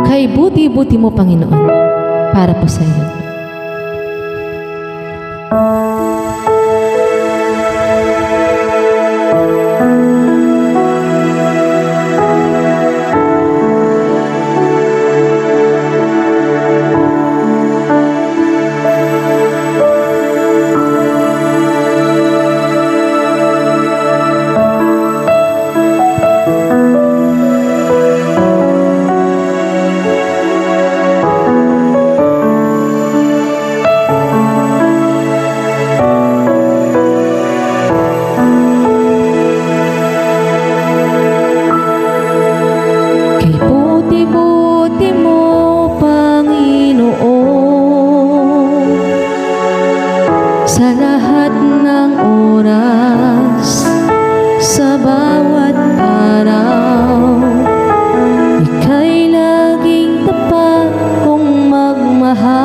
Kay buti-buti mo, Panginoon, para po sa iyo. Sa lahat ng oras, sa bawat araw, ika'y laging tapat kong magmahal.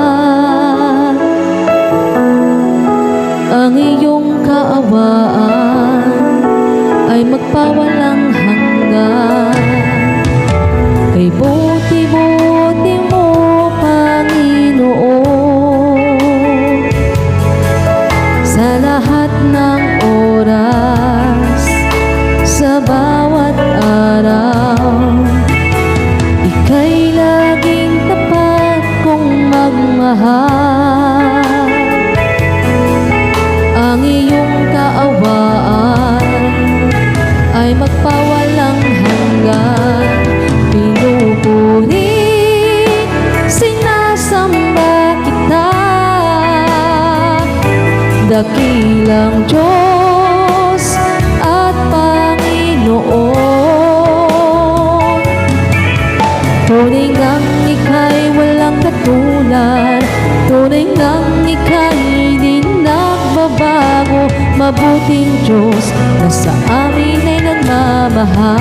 Ang iyong kaawaan ay magpawalang hanggan. Kay buti-buti mo, Panginoon, sa lahat ng oras, sa bawat araw, ika'y laging tapat kong magmahal. Ang iyong kaawaan ay magpawalang hanggan. Pinupuri, sinasamba kita, dakilang Diyos at Panginoon. Tunay ngang ika'y walang katulad, tunay ngang ika'y di nagbabago. Mabuting Diyos na sa amin ay nagmamahal.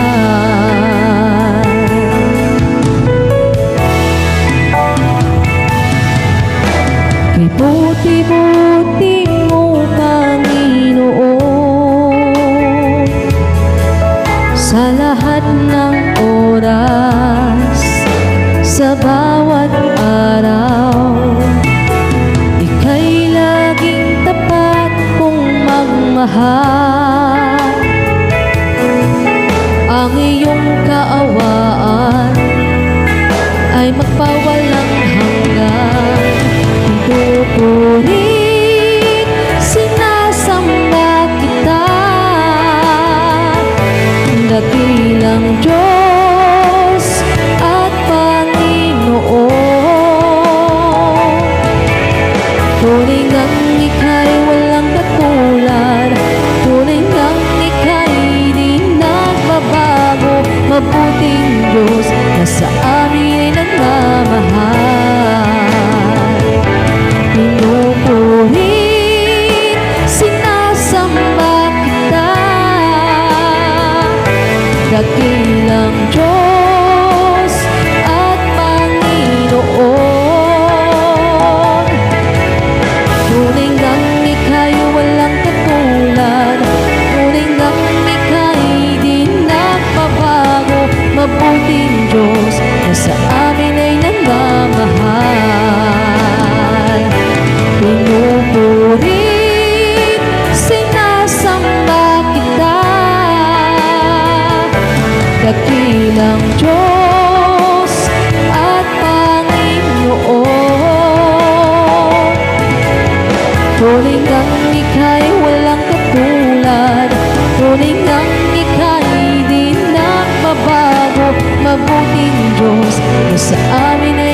Kay buti-buti mo, Panginoon, sa lahat ng oras, sa bawat araw, ika'y laging tapat kong magmahal. Ang iyong kaawaan ay magpawalang hanggan. Pupurit, sinasamba kita, dakilang Diyos at Panginoon. Tunay ngang ika'y walang katulad, tunay ngang ika'y di nagbabago. Mabuting Diyos na sa amin ay nagmamahal. Pinupurit, sinasamba kita, dakilang Diyos at Panginoon. Tunay ngang ika'y walang katulad, tunay ngang ika'y di nagbabago. Mabuting Diyos na sa amin ay nagmamahal. Pinupurit, sinasamba kita, dakilang Diyos at Panginoon. Tunay ngang ika'y walang katulad, tunay ngang ika'y di nagbabago. Mabuting Diyos na sa amin ay